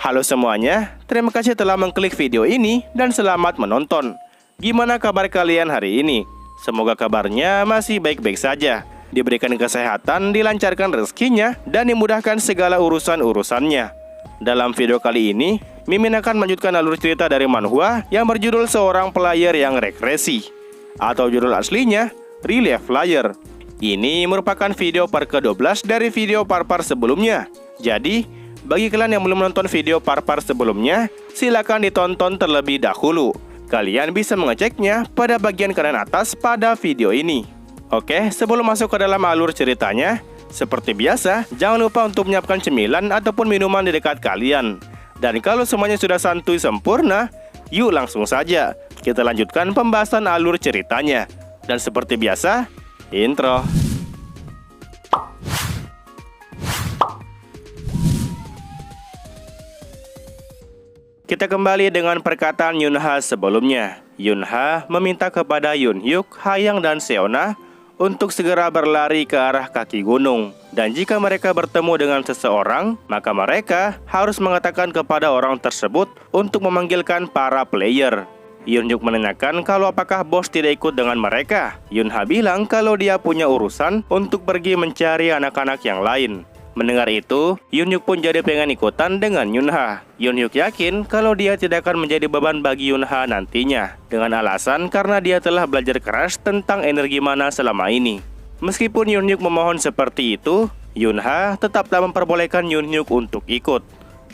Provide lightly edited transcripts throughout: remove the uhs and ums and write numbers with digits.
Halo semuanya, terima kasih telah mengklik video ini dan selamat menonton. Gimana kabar kalian hari ini? Semoga kabarnya masih baik-baik saja, diberikan kesehatan, dilancarkan rezekinya, dan dimudahkan segala urusan-urusannya. Dalam video kali ini, Mimin akan melanjutkan alur cerita dari manhwa yang berjudul Seorang Player yang Regresi, atau judul aslinya Relief Player. Ini merupakan video part ke-12 dari video part-part sebelumnya. Jadi, bagi kalian yang belum menonton video part-part sebelumnya, silakan ditonton terlebih dahulu. Kalian bisa mengeceknya pada bagian kanan atas pada video ini. Oke, sebelum masuk ke dalam alur ceritanya, seperti biasa, jangan lupa untuk menyiapkan cemilan ataupun minuman di dekat kalian. Dan kalau semuanya sudah santuy sempurna, yuk langsung saja kita lanjutkan pembahasan alur ceritanya. Dan seperti biasa, intro. Kita kembali dengan perkataan Yunha sebelumnya. Yunha meminta kepada Yunhyuk, Hayang, dan Seona untuk segera berlari ke arah kaki gunung. Dan jika mereka bertemu dengan seseorang, maka mereka harus mengatakan kepada orang tersebut untuk memanggilkan para player. Yunhyuk menanyakan kalau apakah bos tidak ikut dengan mereka. Yunha bilang kalau dia punya urusan untuk pergi mencari anak-anak yang lain. Mendengar itu, Yunhyuk pun jadi pengen ikutan dengan Yunha. Yunhyuk yakin kalau dia tidak akan menjadi beban bagi Yunha nantinya, dengan alasan karena dia telah belajar keras tentang energi mana selama ini. Meskipun Yunhyuk memohon seperti itu, Yunha tetap tak memperbolehkan Yunhyuk untuk ikut.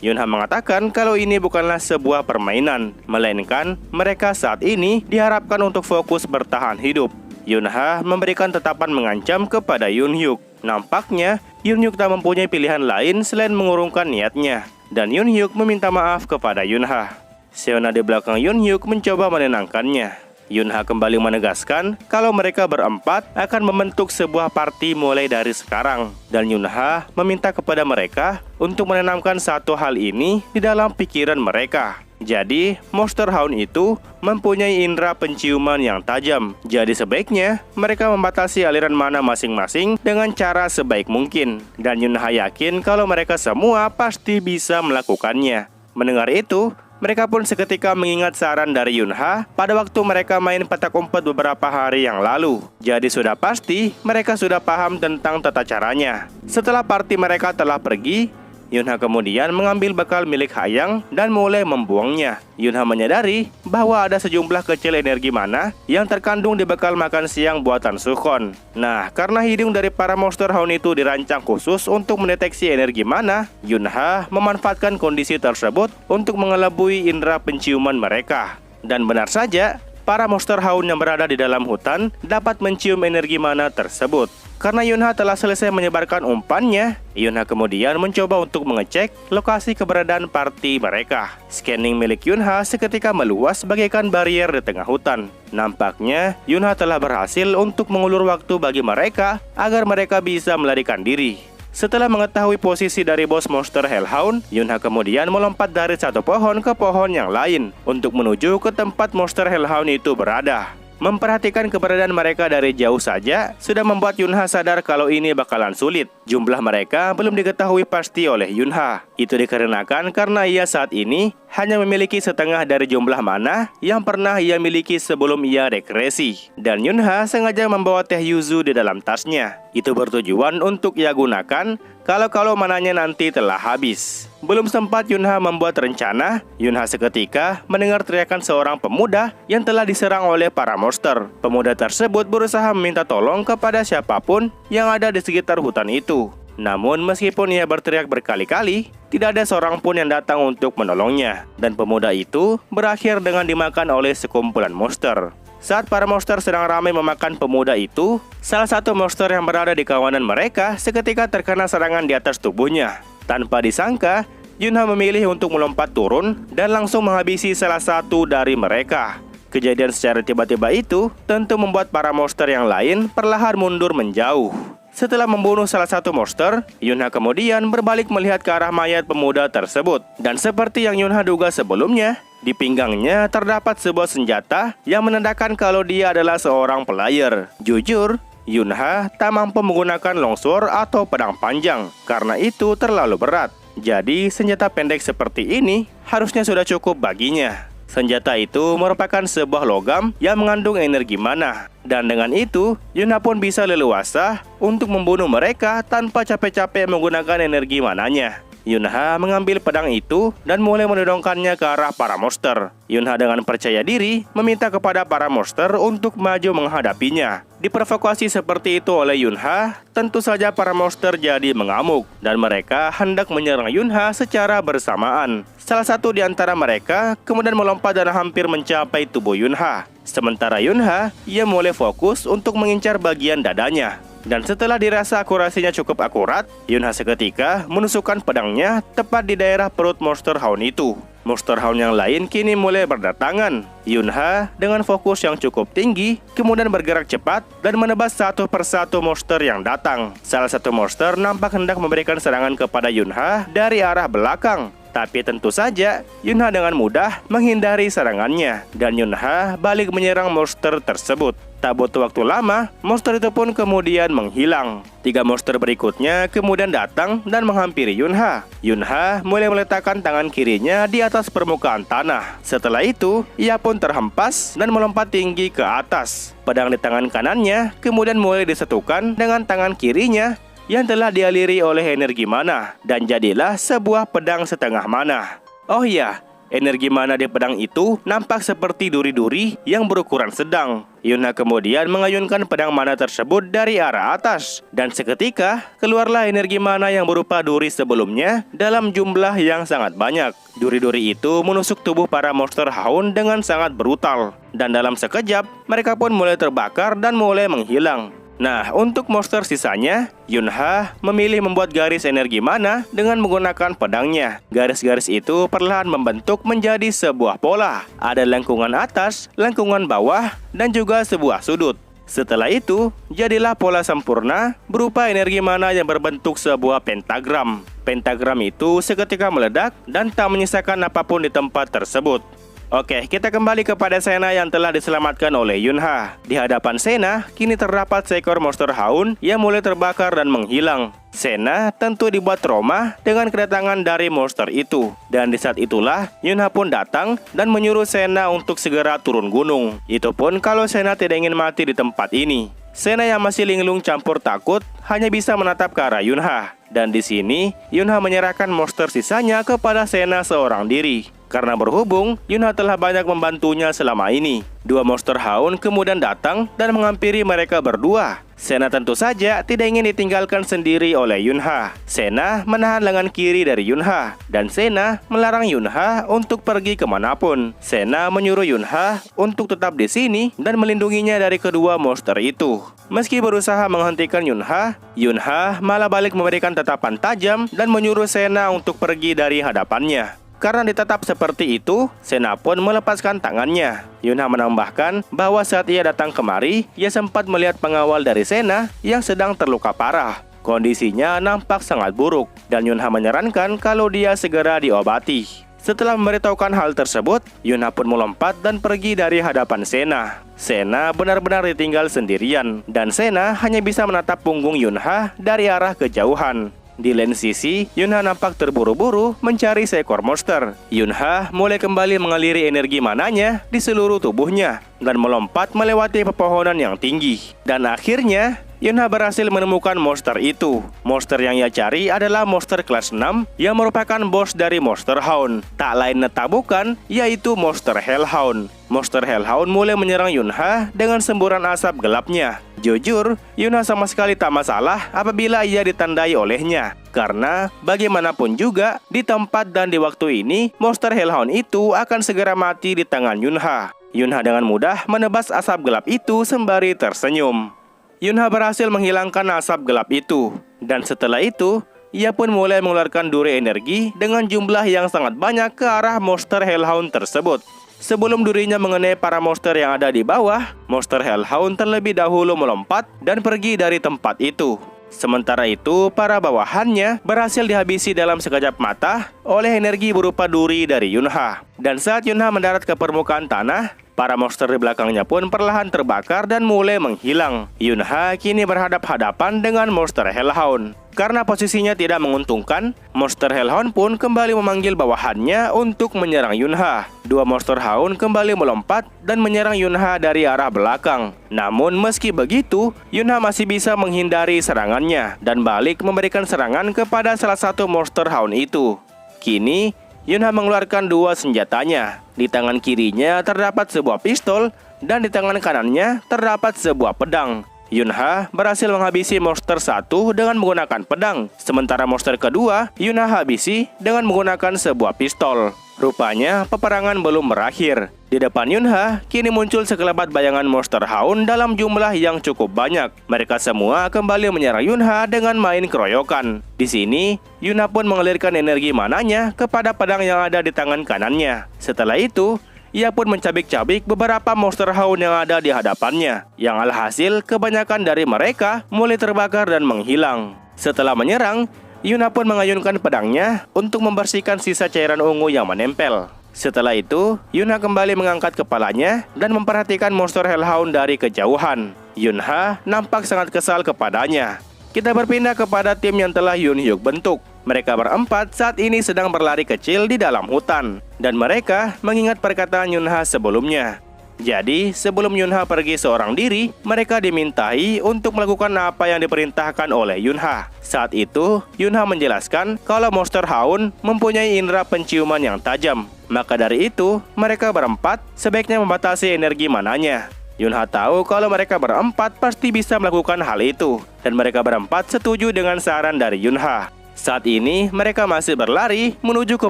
Yunha mengatakan kalau ini bukanlah sebuah permainan, melainkan mereka saat ini diharapkan untuk fokus bertahan hidup. Yunha memberikan tatapan mengancam kepada Yunhyuk. Nampaknya Yunhyuk tak mempunyai pilihan lain selain mengurungkan niatnya, dan Yunhyuk meminta maaf kepada Yunha. Seona di belakang Yunhyuk mencoba menenangkannya. Yunha kembali menegaskan kalau mereka berempat akan membentuk sebuah party mulai dari sekarang, dan Yunha meminta kepada mereka untuk menanamkan satu hal ini di dalam pikiran mereka. Jadi, Monster Hound itu mempunyai indera penciuman yang tajam. Jadi sebaiknya mereka membatasi aliran mana masing-masing dengan cara sebaik mungkin. Dan Yunha yakin kalau mereka semua pasti bisa melakukannya. Mendengar itu, mereka pun seketika mengingat saran dari Yunha pada waktu mereka main petak umpet beberapa hari yang lalu. Jadi sudah pasti mereka sudah paham tentang tata caranya. Setelah party mereka telah pergi, Yunha kemudian mengambil bekal milik Hayang dan mulai membuangnya. Yunha menyadari bahwa ada sejumlah kecil energi mana yang terkandung di bekal makan siang buatan Sukhon. Nah, karena hidung dari para Monster Hound itu dirancang khusus untuk mendeteksi energi mana, Yunha memanfaatkan kondisi tersebut untuk mengelabui indera penciuman mereka. Dan benar saja, para Monster Hound yang berada di dalam hutan dapat mencium energi mana tersebut. Karena Yunha telah selesai menyebarkan umpannya, Yunha kemudian mencoba untuk mengecek lokasi keberadaan party mereka. Scanning milik Yunha seketika meluas bagaikan barrier di tengah hutan. Nampaknya Yunha telah berhasil untuk mengulur waktu bagi mereka agar mereka bisa melarikan diri. Setelah mengetahui posisi dari bos Monster Hellhound, Yunha kemudian melompat dari satu pohon ke pohon yang lain untuk menuju ke tempat Monster Hellhound itu berada. Memperhatikan keberadaan mereka dari jauh saja sudah membuat Yunha sadar kalau ini bakalan sulit. Jumlah mereka belum diketahui pasti oleh Yunha. Itu dikarenakan karena ia saat ini hanya memiliki setengah dari jumlah mana yang pernah ia miliki sebelum ia regresi. Dan Yunha sengaja membawa teh yuzu di dalam tasnya. Itu bertujuan untuk ia gunakan kalau mananya nanti telah habis. Belum sempat Yunha membuat rencana, Yunha seketika mendengar teriakan seorang pemuda yang telah diserang oleh para monster. Pemuda tersebut berusaha meminta tolong kepada siapapun yang ada di sekitar hutan itu. Namun meskipun ia berteriak berkali-kali, tidak ada seorang pun yang datang untuk menolongnya. Dan pemuda itu berakhir dengan dimakan oleh sekumpulan monster. Saat para monster sedang ramai memakan pemuda itu, salah satu monster yang berada di kawanan mereka seketika terkena serangan di atas tubuhnya. Tanpa disangka, Yunha memilih untuk melompat turun dan langsung menghabisi salah satu dari mereka. Kejadian secara tiba-tiba itu tentu membuat para monster yang lain perlahan mundur menjauh. Setelah membunuh salah satu monster, Yunha kemudian berbalik melihat ke arah mayat pemuda tersebut. Dan seperti yang Yunha duga sebelumnya, di pinggangnya terdapat sebuah senjata yang menandakan kalau dia adalah seorang player. Jujur, Yunha tak mampu menggunakan longsword atau pedang panjang karena itu terlalu berat. Jadi senjata pendek seperti ini harusnya sudah cukup baginya. Senjata itu merupakan sebuah logam yang mengandung energi mana. Dan dengan itu, Yunha pun bisa leluasa untuk membunuh mereka tanpa capek-capek menggunakan energi mananya. Yunha mengambil pedang itu dan mulai menodongkannya ke arah para monster. Yunha dengan percaya diri meminta kepada para monster untuk maju menghadapinya. Diprovokasi seperti itu oleh Yunha, tentu saja para monster jadi mengamuk dan mereka hendak menyerang Yunha secara bersamaan. Salah satu di antara mereka kemudian melompat dan hampir mencapai tubuh Yunha. Sementara Yunha, ia mulai fokus untuk mengincar bagian dadanya. Dan setelah dirasa akurasinya cukup akurat, Yunha seketika menusukkan pedangnya tepat di daerah perut Monster Hound itu. Monster Hound yang lain kini mulai berdatangan. Yunha dengan fokus yang cukup tinggi, kemudian bergerak cepat dan menebas satu persatu monster yang datang. Salah satu monster nampak hendak memberikan serangan kepada Yunha dari arah belakang. Tapi tentu saja, Yunha dengan mudah menghindari serangannya. Dan Yunha balik menyerang monster tersebut. Tak butuh waktu lama, monster itu pun kemudian menghilang. 3 monster berikutnya kemudian datang dan menghampiri Yunha. Yunha mulai meletakkan tangan kirinya di atas permukaan tanah. Setelah itu, ia pun terhempas dan melompat tinggi ke atas. Pedang di tangan kanannya kemudian mulai disatukan dengan tangan kirinya yang telah dialiri oleh energi mana, dan jadilah sebuah pedang setengah mana. Oh iya, energi mana di pedang itu nampak seperti duri-duri yang berukuran sedang. Yunha kemudian mengayunkan pedang mana tersebut dari arah atas, dan seketika keluarlah energi mana yang berupa duri sebelumnya dalam jumlah yang sangat banyak. Duri-duri itu menusuk tubuh para monster hound dengan sangat brutal, dan dalam sekejap mereka pun mulai terbakar dan mulai menghilang. Nah, untuk monster sisanya, Yunha memilih membuat garis energi mana dengan menggunakan pedangnya. Garis-garis itu perlahan membentuk menjadi sebuah pola. Ada lengkungan atas, lengkungan bawah, dan juga sebuah sudut. Setelah itu, jadilah pola sempurna berupa energi mana yang berbentuk sebuah pentagram. Pentagram itu seketika meledak dan tak menyisakan apapun di tempat tersebut. Oke, kita kembali kepada Sena yang telah diselamatkan oleh Yunha. Di hadapan Sena, kini terdapat seekor monster hound yang mulai terbakar dan menghilang. Sena tentu dibuat trauma dengan kedatangan dari monster itu. Dan di saat itulah, Yunha pun datang dan menyuruh Sena untuk segera turun gunung. Itu pun kalau Sena tidak ingin mati di tempat ini. Sena yang masih linglung campur takut hanya bisa menatap ke arah Yunha. Dan di sini, Yunha menyerahkan monster sisanya kepada Sena seorang diri. Karena berhubung, Yunha telah banyak membantunya selama ini. 2 monster hound kemudian datang dan menghampiri mereka berdua. Sena tentu saja tidak ingin ditinggalkan sendiri oleh Yunha. Sena menahan lengan kiri dari Yunha, dan Sena melarang Yunha untuk pergi kemanapun. Sena menyuruh Yunha untuk tetap di sini dan melindunginya dari kedua monster itu. Meski berusaha menghentikan Yunha, Yunha malah balik memberikan tatapan tajam dan menyuruh Sena untuk pergi dari hadapannya. Karena ditetap seperti itu, Sena pun melepaskan tangannya. Yunha menambahkan bahwa saat ia datang kemari, ia sempat melihat pengawal dari Sena yang sedang terluka parah. Kondisinya nampak sangat buruk, dan Yunha menyarankan kalau dia segera diobati. Setelah memberitahukan hal tersebut, Yunha pun melompat dan pergi dari hadapan Sena. Sena benar-benar ditinggal sendirian, dan Sena hanya bisa menatap punggung Yunha dari arah kejauhan. Di lain sisi, Yunha nampak terburu-buru mencari seekor monster. Yunha mulai kembali mengaliri energi mananya di seluruh tubuhnya dan melompat melewati pepohonan yang tinggi. Dan akhirnya, Yunha berhasil menemukan monster itu. Monster yang ia cari adalah monster kelas 6 yang merupakan bos dari Monster Hound. Tak lain tak bukan, yaitu Monster Hellhound. Monster Hellhound mulai menyerang Yunha dengan semburan asap gelapnya. Jujur, Yunha sama sekali tak masalah apabila ia ditandai olehnya. Karena bagaimanapun juga, di tempat dan di waktu ini, Monster Hellhound itu akan segera mati di tangan Yunha. Yunha dengan mudah menebas asap gelap itu sembari tersenyum. Yunha berhasil menghilangkan asap gelap itu. Dan setelah itu, ia pun mulai mengeluarkan duri energi dengan jumlah yang sangat banyak ke arah Monster Hellhound tersebut. Sebelum durinya mengenai para monster yang ada di bawah, Monster Hellhound terlebih dahulu melompat dan pergi dari tempat itu. Sementara itu, para bawahannya berhasil dihabisi dalam sekejap mata oleh energi berupa duri dari Yunha. Dan saat Yunha mendarat ke permukaan tanah, para monster di belakangnya pun perlahan terbakar dan mulai menghilang. Yunha kini berhadap-hadapan dengan Monster Hellhound. Karena posisinya tidak menguntungkan, Monster Hellhound pun kembali memanggil bawahannya untuk menyerang Yunha. Dua Monster Hound kembali melompat dan menyerang Yunha dari arah belakang. Namun meski begitu, Yunha masih bisa menghindari serangannya dan balik memberikan serangan kepada salah satu Monster Hound itu. Kini, Yunha mengeluarkan dua senjatanya. Di tangan kirinya terdapat sebuah pistol dan di tangan kanannya terdapat sebuah pedang. Yunha berhasil menghabisi monster satu dengan menggunakan pedang, sementara monster kedua Yunha habisi dengan menggunakan sebuah pistol. Rupanya peperangan belum berakhir. Di depan Yunha kini muncul sekelebat bayangan Monster Hound dalam jumlah yang cukup banyak. Mereka semua kembali menyerang Yunha dengan main keroyokan. Di sini Yunha pun mengalirkan energi mananya kepada pedang yang ada di tangan kanannya. Setelah itu ia pun mencabik-cabik beberapa Monster Hound yang ada di hadapannya. Yang alhasil kebanyakan dari mereka mulai terbakar dan menghilang. Setelah menyerang, Yunha pun mengayunkan pedangnya untuk membersihkan sisa cairan ungu yang menempel. Setelah itu, Yunha kembali mengangkat kepalanya dan memperhatikan Monster Hellhound dari kejauhan. Yunha nampak sangat kesal kepadanya. Kita berpindah kepada tim yang telah Yunhyuk bentuk. Mereka berempat saat ini sedang berlari kecil di dalam hutan. Dan mereka mengingat perkataan Yunha sebelumnya. Jadi, sebelum Yunha pergi seorang diri, mereka dimintai untuk melakukan apa yang diperintahkan oleh Yunha. Saat itu, Yunha menjelaskan kalau Monster Hound mempunyai indera penciuman yang tajam. Maka dari itu, mereka berempat sebaiknya membatasi energi mananya. Yunha tahu kalau mereka berempat pasti bisa melakukan hal itu. Dan mereka berempat setuju dengan saran dari Yunha. Saat ini, mereka masih berlari menuju ke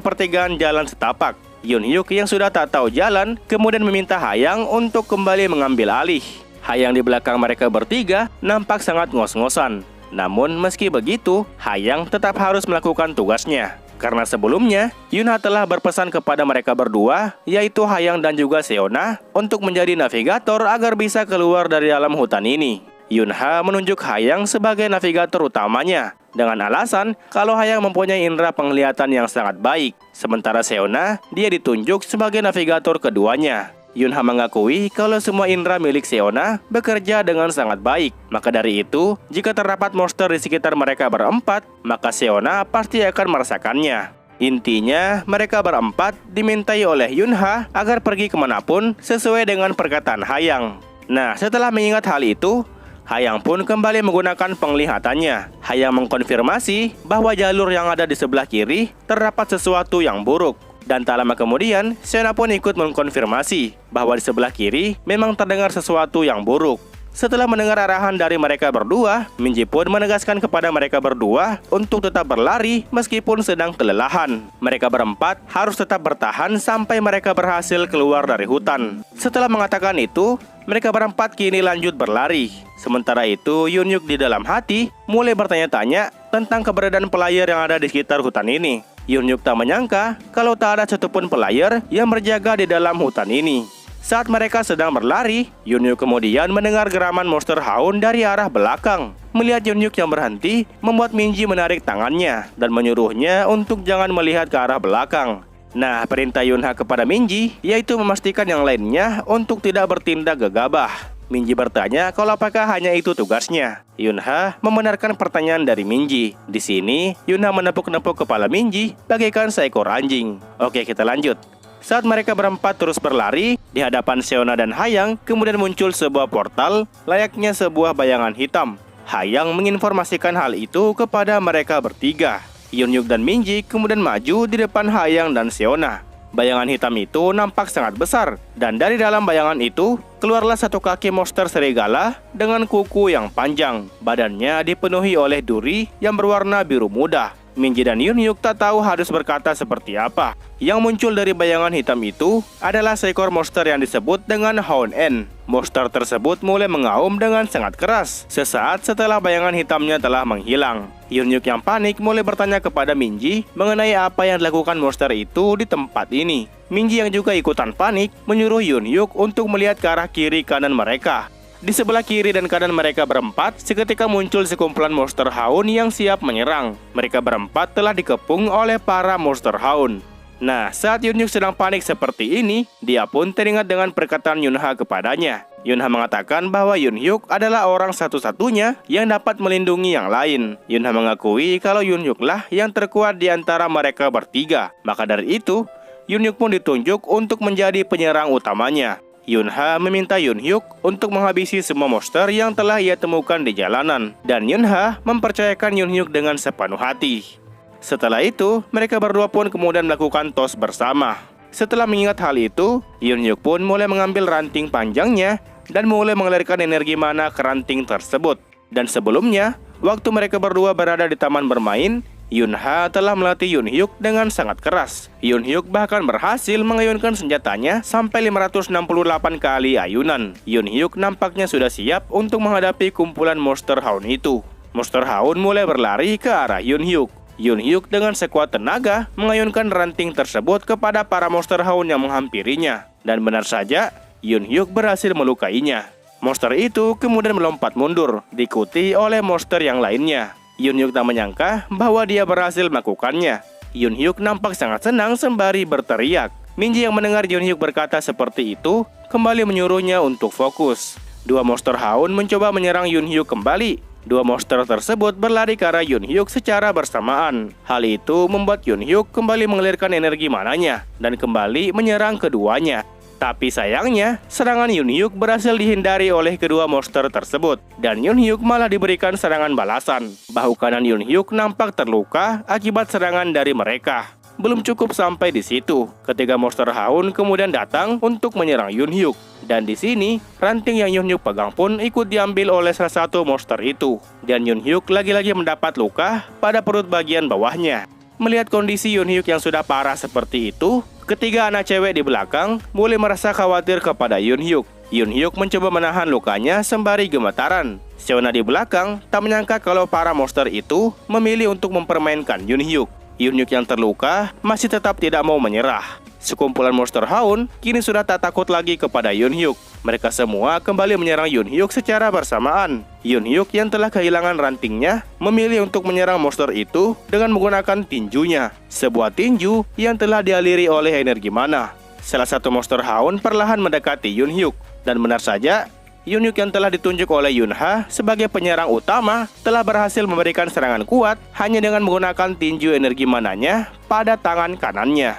pertigaan jalan setapak. Yunhyuk yang sudah tak tahu jalan kemudian meminta Hayang untuk kembali mengambil alih. Hayang di belakang mereka bertiga nampak sangat ngos-ngosan. Namun meski begitu, Hayang tetap harus melakukan tugasnya. Karena sebelumnya, Yunha telah berpesan kepada mereka berdua, yaitu Hayang dan juga Seona, untuk menjadi navigator agar bisa keluar dari dalam hutan ini. Yunha menunjuk Hayang sebagai navigator utamanya, dengan alasan kalau Hayang mempunyai indera penglihatan yang sangat baik. Sementara Seona, dia ditunjuk sebagai navigator keduanya. Yunha mengakui kalau semua indera milik Seona bekerja dengan sangat baik. Maka dari itu, jika terdapat monster di sekitar mereka berempat, maka Seona pasti akan merasakannya. Intinya, mereka berempat dimintai oleh Yunha agar pergi kemanapun sesuai dengan perkataan Hayang. Nah, setelah mengingat hal itu, Hayang pun kembali menggunakan penglihatannya. Hayang mengkonfirmasi bahwa jalur yang ada di sebelah kiri terdapat sesuatu yang buruk. Dan tak lama kemudian, Seona pun ikut mengkonfirmasi bahwa di sebelah kiri memang terdengar sesuatu yang buruk. Setelah mendengar arahan dari mereka berdua, Minji pun menegaskan kepada mereka berdua untuk tetap berlari meskipun sedang kelelahan. Mereka berempat harus tetap bertahan sampai mereka berhasil keluar dari hutan. Setelah mengatakan itu, mereka berempat kini lanjut berlari. Sementara itu, Yunhyuk di dalam hati mulai bertanya-tanya tentang keberadaan pelayar yang ada di sekitar hutan ini. Yunhyuk tak menyangka kalau tak ada satupun pelayar yang berjaga di dalam hutan ini. Saat mereka sedang berlari, Yunhyuk kemudian mendengar geraman Monster Hound dari arah belakang. Melihat Yunhyuk yang berhenti, membuat Minji menarik tangannya dan menyuruhnya untuk jangan melihat ke arah belakang. Nah, perintah Yunha kepada Minji yaitu memastikan yang lainnya untuk tidak bertindak gegabah. Minji bertanya kalau apakah hanya itu tugasnya. Yunha membenarkan pertanyaan dari Minji. Di sini, Yunha menepuk-nepuk kepala Minji bagaikan seekor anjing. Oke, kita lanjut. Saat mereka berempat terus berlari, di hadapan Seona dan Hayang kemudian muncul sebuah portal layaknya sebuah bayangan hitam. Hayang menginformasikan hal itu kepada mereka bertiga. Yunhyuk dan Minji kemudian maju di depan Hayang dan Seona. Bayangan hitam itu nampak sangat besar, dan dari dalam bayangan itu keluarlah satu kaki monster serigala dengan kuku yang panjang. Badannya dipenuhi oleh duri yang berwarna biru muda. Minji dan Yunhyuk tak tahu harus berkata seperti apa. Yang muncul dari bayangan hitam itu adalah seekor monster yang disebut dengan Hound N. Monster tersebut mulai mengaum dengan sangat keras sesaat setelah bayangan hitamnya telah menghilang. Yunhyuk yang panik mulai bertanya kepada Minji mengenai apa yang dilakukan monster itu di tempat ini. Minji yang juga ikutan panik menyuruh Yunhyuk untuk melihat ke arah kiri kanan mereka. Di sebelah kiri dan kanan mereka berempat, seketika muncul sekumpulan Monster Hound yang siap menyerang. Mereka berempat telah dikepung oleh para Monster Hound. Nah, saat Yunhyuk sedang panik seperti ini, dia pun teringat dengan perkataan Yunha kepadanya. Yunha mengatakan bahwa Yunhyuk adalah orang satu-satunya yang dapat melindungi yang lain. Yunha mengakui kalau Yunhyuk lah yang terkuat di antara mereka bertiga. Maka dari itu, Yunhyuk pun ditunjuk untuk menjadi penyerang utamanya. Yunha meminta Yunhyuk untuk menghabisi semua monster yang telah ia temukan di jalanan. Dan Yunha mempercayakan Yunhyuk dengan sepenuh hati. Setelah itu, mereka berdua pun kemudian melakukan tos bersama. Setelah mengingat hal itu, Yunhyuk pun mulai mengambil ranting panjangnya dan mulai mengalirkan energi mana ke ranting tersebut. Dan sebelumnya, waktu mereka berdua berada di taman bermain, Yunha telah melatih Yunhyuk dengan sangat keras. Yunhyuk bahkan berhasil mengayunkan senjatanya sampai 568 kali ayunan. Yunhyuk nampaknya sudah siap untuk menghadapi kumpulan Monster Hound itu. Monster Hound mulai berlari ke arah Yunhyuk. Yunhyuk dengan sekuat tenaga mengayunkan ranting tersebut kepada para Monster Hound yang menghampirinya. Dan benar saja, Yunhyuk berhasil melukainya. Monster itu kemudian melompat mundur, diikuti oleh monster yang lainnya. Yunhyuk tak menyangka bahwa dia berhasil melakukannya. Yunhyuk nampak sangat senang sembari berteriak. Minji yang mendengar Yunhyuk berkata seperti itu, kembali menyuruhnya untuk fokus. Dua Monster Hound mencoba menyerang Yunhyuk kembali. Dua monster tersebut berlari ke arah Yunhyuk secara bersamaan. Hal itu membuat Yunhyuk kembali mengalirkan energi mananya dan kembali menyerang keduanya. Tapi sayangnya, serangan Yunhyuk berhasil dihindari oleh kedua monster tersebut. Dan Yunhyuk malah diberikan serangan balasan. Bahu kanan Yunhyuk nampak terluka akibat serangan dari mereka. Belum cukup sampai di situ, ketika Monster Hound kemudian datang untuk menyerang Yunhyuk. Dan di sini, ranting yang Yunhyuk pegang pun ikut diambil oleh salah satu monster itu. Dan Yunhyuk lagi-lagi mendapat luka pada perut bagian bawahnya. Melihat kondisi Yunhyuk yang sudah parah seperti itu, ketiga anak cewek di belakang mulai merasa khawatir kepada Yunhyuk. Yunhyuk mencoba menahan lukanya sembari gemetaran. Seona di belakang tak menyangka kalau para monster itu memilih untuk mempermainkan Yunhyuk. Yunhyuk yang terluka masih tetap tidak mau menyerah. Sekumpulan Monster Hound kini sudah tak takut lagi kepada Yunhyuk. Mereka semua kembali menyerang Yunhyuk secara bersamaan. Yunhyuk yang telah kehilangan rantingnya memilih untuk menyerang monster itu dengan menggunakan tinjunya. Sebuah tinju yang telah dialiri oleh energi mana. Salah satu Monster Hound perlahan mendekati Yunhyuk. Dan benar saja, Yunhyuk yang telah ditunjuk oleh Yunha sebagai penyerang utama telah berhasil memberikan serangan kuat hanya dengan menggunakan tinju energi mananya pada tangan kanannya.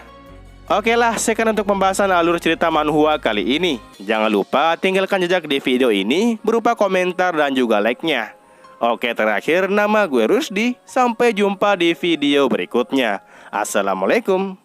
Oke lah, sekian untuk pembahasan alur cerita manhwa kali ini. Jangan lupa tinggalkan jejak di video ini berupa komentar dan juga like-nya. Oke, terakhir nama gue Rusdi. Sampai jumpa di video berikutnya. Assalamualaikum.